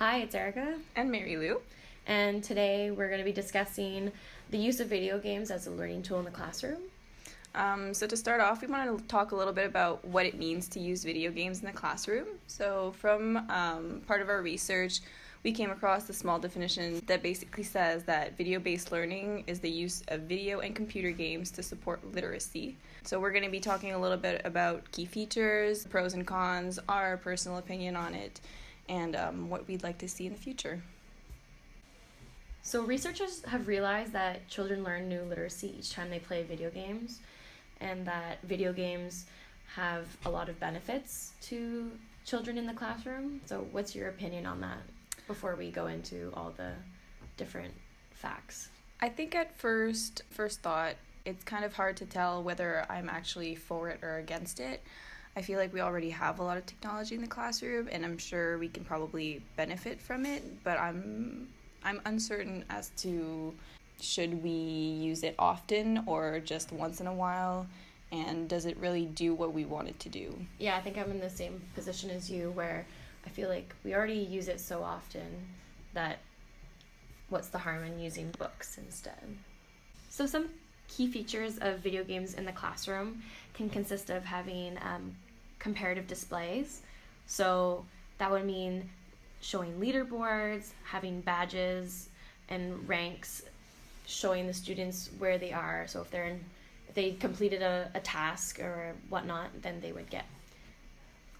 Hi, it's Erica, And Mary Lou. and today we're going to be discussing the use of video games as a learning tool in the classroom. So to start off, we want to talk a little bit about what it means to use video games in the classroom. So from part of our research, we came across a small definition that basically says that video-based learning is the use of video and computer games to support literacy. So we're going to be talking a little bit about key features, pros and cons, our personal opinion on it, and what we'd like to see in the future. So, researchers have realized that children learn new literacy each time they play video games, and that video games have a lot of benefits to children in the classroom. So, what's your opinion on that before we go into all the different facts? I think at first thought, it's kind of hard to tell whether I'm actually for it or against it. I feel like we already have a lot of technology in the classroom, and I'm sure we can probably benefit from it, but I'm uncertain as to should we use it often or just once in a while, and does it really do what we want it to do? Yeah, I think I'm in the same position as you, where I feel like we already use it so often that what's the harm in using books instead? So some key features of video games in the classroom can consist of having comparative displays. So that would mean showing leaderboards, having badges and ranks, showing the students where they are. So if they completed a task or whatnot, then they would get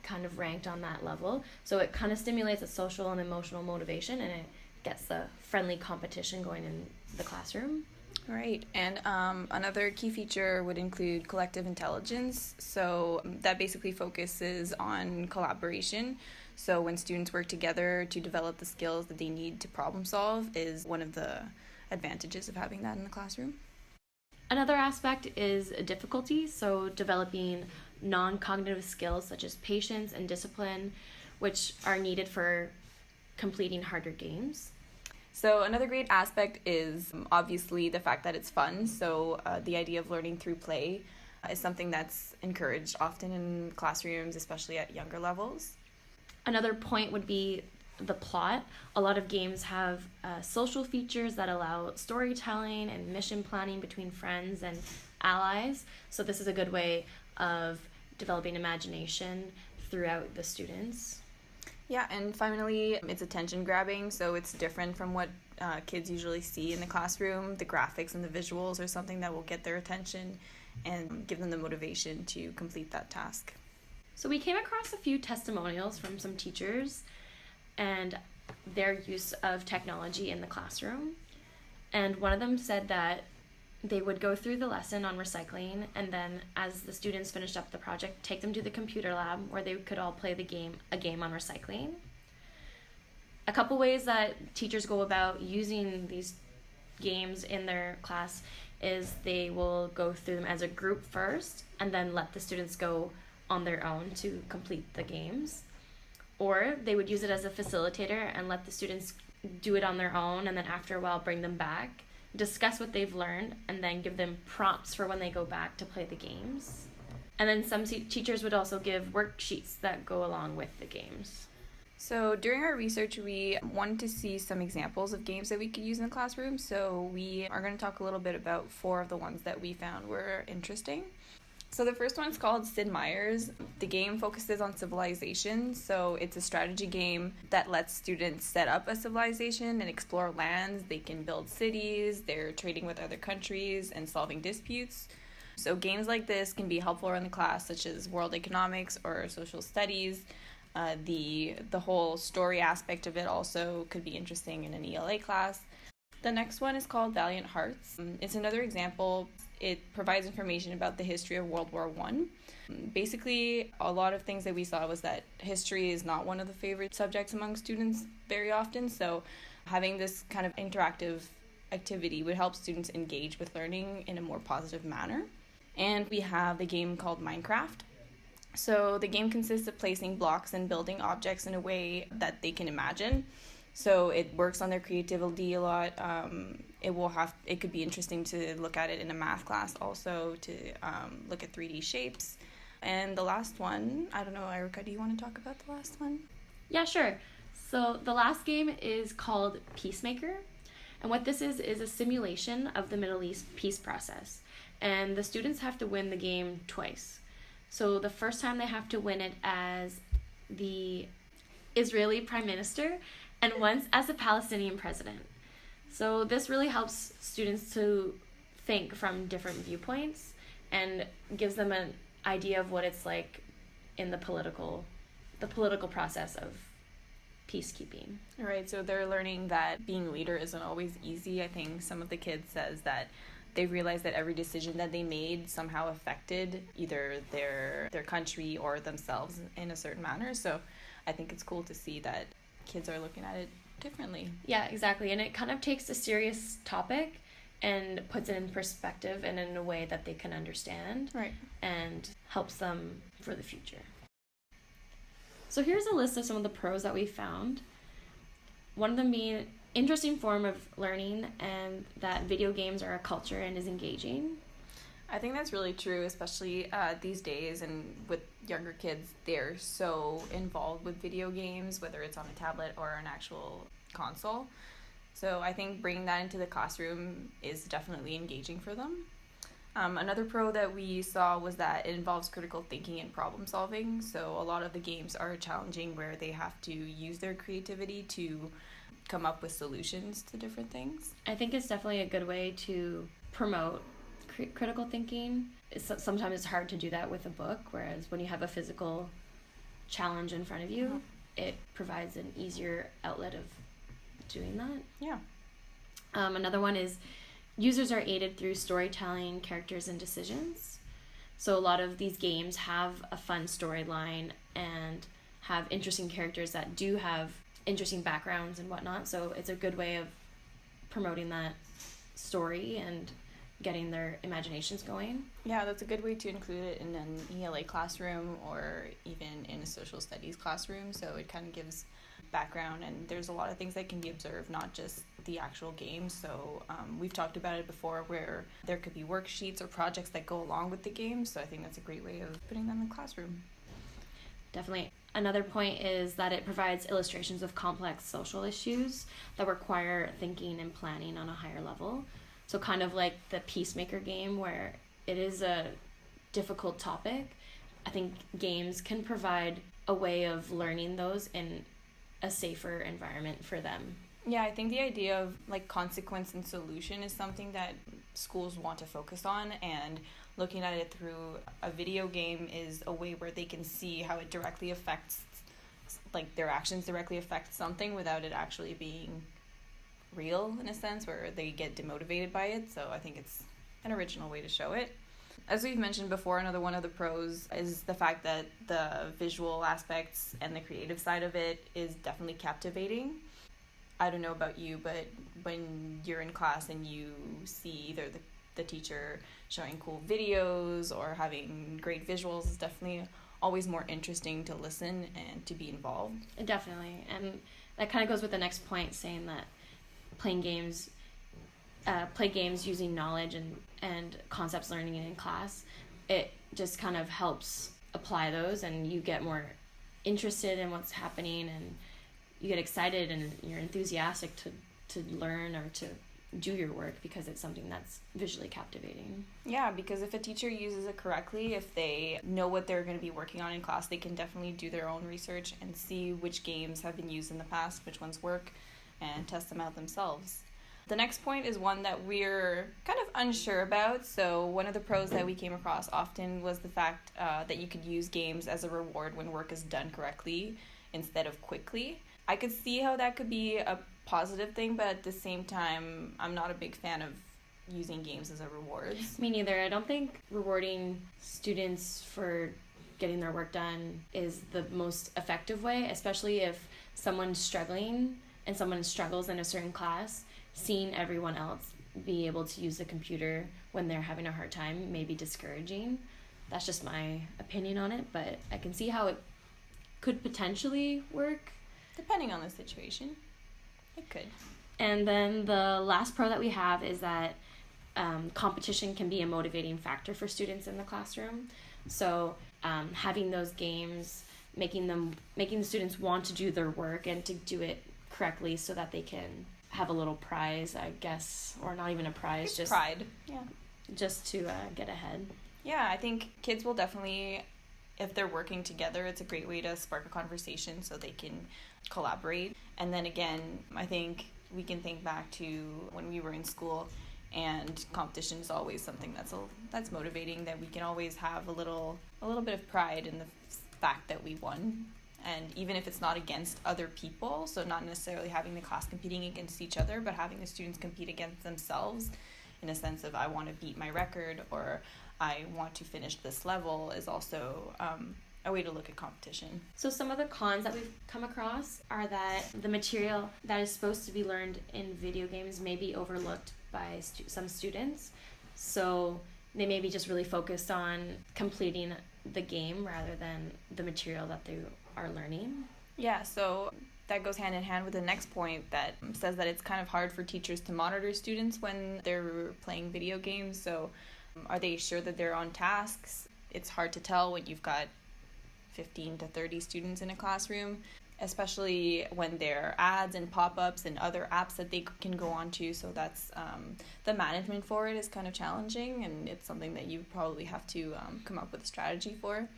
kind of ranked on that level. So it kind of stimulates a social and emotional motivation, and it gets the friendly competition going in the classroom. Right, and another key feature would include collective intelligence. So that basically focuses on collaboration. So when students work together to develop the skills that they need to problem solve is one of the advantages of having that in the classroom. Another aspect is difficulty, so developing non-cognitive skills such as patience and discipline, which are needed for completing harder games. So another great aspect is obviously the fact that it's fun. So the idea of learning through play is something that's encouraged often in classrooms, especially at younger levels. Another point would be the plot. A lot of games have social features that allow storytelling and mission planning between friends and allies. So this is a good way of developing imagination throughout the students. Yeah, and finally, it's attention grabbing, so it's different from what kids usually see in the classroom. The graphics and the visuals are something that will get their attention and give them the motivation to complete that task. So we came across a few testimonials from some teachers and their use of technology in the classroom. And one of them said that they would go through the lesson on recycling, and then as the students finished up the project, take them to the computer lab where they could all play a game on recycling. A couple ways that teachers go about using these games in their class is they will go through them as a group first and then let the students go on their own to complete the games. Or they would use it as a facilitator and let the students do it on their own, and then after a while bring them back, discuss what they've learned, and then give them prompts for when they go back to play the games. And then some teachers would also give worksheets that go along with the games. So during our research, we wanted to see some examples of games that we could use in the classroom. So we are going to talk a little bit about 4 of the ones that we found were interesting. So the first one's called Sid Meier's. The game focuses on civilization, so it's a strategy game that lets students set up a civilization and explore lands. They can build cities, they're trading with other countries and solving disputes. So games like this can be helpful in the class, such as world economics or social studies. The whole story aspect of it also could be interesting in an ELA class. The next one is called Valiant Hearts. It's another example. It provides information about the history of World War I. Basically, a lot of things that we saw was that history is not one of the favorite subjects among students very often, so having this kind of interactive activity would help students engage with learning in a more positive manner. And we have the game called Minecraft. So the game consists of placing blocks and building objects in a way that they can imagine. So it works on their creativity a lot. It could be interesting to look at it in a math class also, to look at 3D shapes. And the last one, I don't know, Erica, do you want to talk about the last one? Yeah, sure. So the last game is called Peacemaker. And what this is a simulation of the Middle East peace process. And the students have to win the game twice. So the first time they have to win it as the Israeli prime minister and once as the Palestinian president. So this really helps students to think from different viewpoints and gives them an idea of what it's like in the political process of peacekeeping. Right, so they're learning that being a leader isn't always easy. I think some of the kids says that they realized that every decision that they made somehow affected either their country or themselves in a certain manner. So I think it's cool to see that kids are looking at it differently. Yeah, exactly. And it kind of takes a serious topic and puts it in perspective and in a way that they can understand. Right. And helps them for the future. So here's a list of some of the pros that we found. One of them being interesting form of learning and that video games are a culture and is engaging. I think that's really true, especially these days, and with younger kids, they're so involved with video games, whether it's on a tablet or an actual console. So I think bringing that into the classroom is definitely engaging for them. Another pro that we saw was that it involves critical thinking and problem solving. So a lot of the games are challenging where they have to use their creativity to come up with solutions to different things. I think it's definitely a good way to promote critical thinking. Sometimes it's hard to do that with a book, whereas when you have a physical challenge in front of you, it provides an easier outlet of doing that. Yeah. Another one is users are aided through storytelling, characters, and decisions. So a lot of these games have a fun storyline and have interesting characters that do have interesting backgrounds and whatnot. So it's a good way of promoting that story and getting their imaginations going. Yeah, that's a good way to include it in an ELA classroom or even in a social studies classroom. So it kind of gives background, and there's a lot of things that can be observed, not just the actual game. So we've talked about it before where there could be worksheets or projects that go along with the game. So I think that's a great way of putting them in the classroom. Definitely. Another point is that it provides illustrations of complex social issues that require thinking and planning on a higher level. So kind of like the Peacemaker game where it is a difficult topic. I think games can provide a way of learning those in a safer environment for them. Yeah, I think the idea of like consequence and solution is something that schools want to focus on, and looking at it through a video game is a way where they can see how it directly affects, like their actions directly affect something without it actually being real in a sense where they get demotivated by it. So I think it's an original way to show it. As we've mentioned before, another one of the pros is the fact that the visual aspects and the creative side of it is definitely captivating. I don't know about you, but when you're in class and you see either the teacher showing cool videos or having great visuals, it's definitely always more interesting to listen and to be involved. Definitely. And that kind of goes with the next point, saying that play games using knowledge and concepts learning in class, it just kind of helps apply those, and you get more interested in what's happening, and you get excited and you're enthusiastic to learn or to do your work because it's something that's visually captivating. Yeah, because if a teacher uses it correctly, if they know what they're going to be working on in class, they can definitely do their own research and see which games have been used in the past, which ones work, and test them out themselves. The next point is one that we're kind of unsure about. So one of the pros that we came across often was the fact that you could use games as a reward when work is done correctly instead of quickly. I could see how that could be a positive thing, but at the same time, I'm not a big fan of using games as a reward. Me neither. I don't think rewarding students for getting their work done is the most effective way, especially if someone's struggling and someone struggles in a certain class. Seeing everyone else be able to use the computer when they're having a hard time may be discouraging. That's just my opinion on it, but I can see how it could potentially work. Depending on the situation, it could. And then the last pro that we have is that competition can be a motivating factor for students in the classroom. So having those games making the students want to do their work and to do it correctly so that they can have a little prize, I guess, or not even a prize, It's just pride. Yeah. just to get ahead. Yeah, I think kids will definitely, if they're working together, it's a great way to spark a conversation so they can collaborate. And then again, I think we can think back to when we were in school, and competition is always something that's motivating, that we can always have a little bit of pride in the fact that we won. And even if it's not against other people, so not necessarily having the class competing against each other, but having the students compete against themselves in a sense of I want to beat my record or I want to finish this level, is also a way to look at competition. So some of the cons that we've come across are that the material that is supposed to be learned in video games may be overlooked by some students. So they may be just really focused on completing the game rather than the material that they are learning. Yeah, so that goes hand in hand with the next point that says that it's kind of hard for teachers to monitor students when they're playing video games. So are they sure that they're on tasks? It's hard to tell when you've got 15 to 30 students in a classroom, especially when there are ads and pop-ups and other apps that they can go on to. So that's the management for it is kind of challenging, and it's something that you probably have to come up with a strategy for.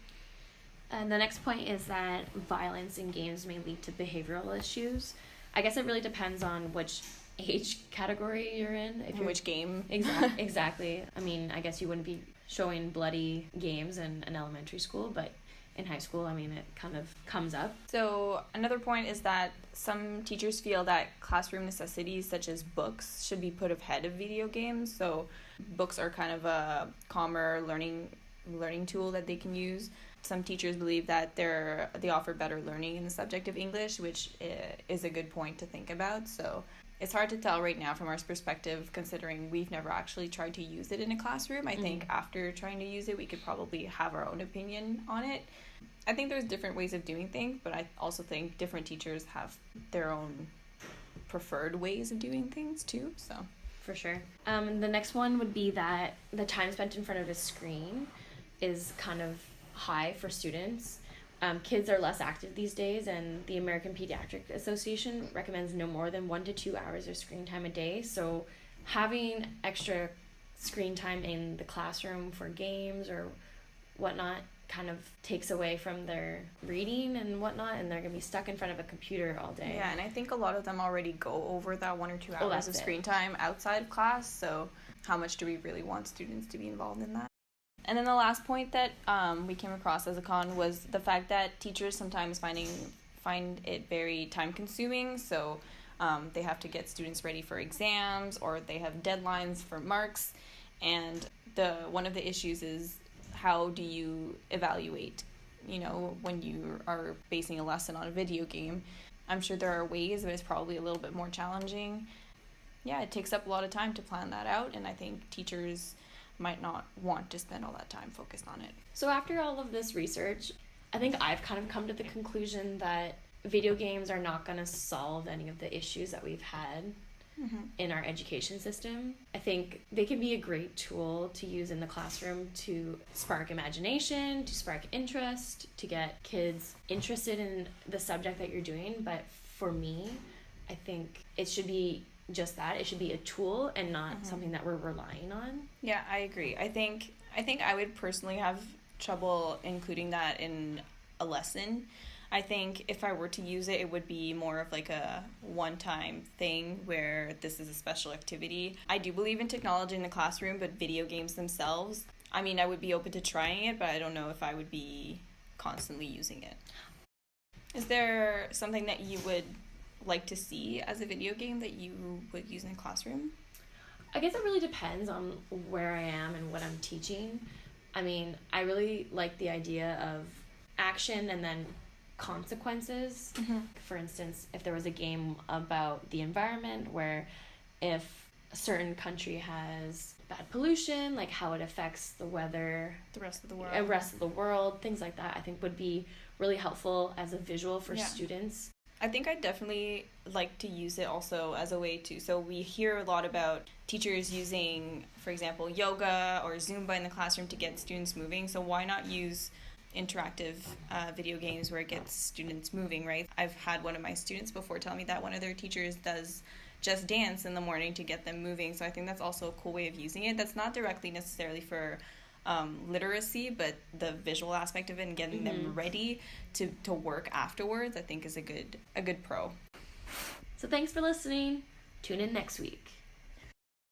And the next point is that violence in games may lead to behavioral issues. I guess it really depends on which age category you're in. If you're which game. Exactly. I mean, I guess you wouldn't be showing bloody games in an elementary school, but in high school, I mean, it kind of comes up. So another point is that some teachers feel that classroom necessities such as books should be put ahead of video games. So books are kind of a calmer learning tool that they can use. Some teachers believe that they offer better learning in the subject of English, which is a good point to think about. So it's hard to tell right now from our perspective, considering we've never actually tried to use it in a classroom. I think after trying to use it, we could probably have our own opinion on it. I think there's different ways of doing things, but I also think different teachers have their own preferred ways of doing things too. So for sure. The next one would be that the time spent in front of a screen is kind of high for students. Kids are less active these days, and the American Pediatric Association recommends no more than 1 to 2 hours of screen time a day. So having extra screen time in the classroom for games or whatnot kind of takes away from their reading and whatnot, and they're going to be stuck in front of a computer all day. Yeah, and I think a lot of them already go over that 1 or 2 hours of screen time outside of class, so how much do we really want students to be involved in that? And then the last point that we came across as a con was the fact that teachers sometimes find it very time-consuming. So they have to get students ready for exams, or they have deadlines for marks. And one of the issues is, how do you evaluate, when you are basing a lesson on a video game? I'm sure there are ways, but it's probably a little bit more challenging. Yeah, it takes up a lot of time to plan that out, and I think teachers might not want to spend all that time focused on it. So after all of this research, I think I've kind of come to the conclusion that video games are not going to solve any of the issues that we've had in our education system. I think they can be a great tool to use in the classroom to spark imagination, to spark interest, to get kids interested in the subject that you're doing. But for me, I think it should be just that. It should be a tool and not something that we're relying on. Yeah, I agree. I think I would personally have trouble including that in a lesson. I think if I were to use it, it would be more of like a one-time thing where this is a special activity. I do believe in technology in the classroom, but video games themselves, I mean, I would be open to trying it, but I don't know if I would be constantly using it. Is there something that you would like to see as a video game that you would use in a classroom? I guess it really depends on where I am and what I'm teaching. I mean, I really like the idea of action and then consequences. For instance, if there was a game about the environment where if a certain country has bad pollution, like how it affects the weather, the rest of the world, things like that, I think would be really helpful as a visual for students. I think I'd definitely like to use it also as a way to, so we hear a lot about teachers using, for example, yoga or Zumba in the classroom to get students moving, so why not use interactive video games where it gets students moving, right? I've had one of my students before tell me that one of their teachers does Just Dance in the morning to get them moving. So I think that's also a cool way of using it. That's not directly necessarily for literacy, but the visual aspect of it and getting them ready to work afterwards, I think is a good pro. So thanks for listening. Tune in next week.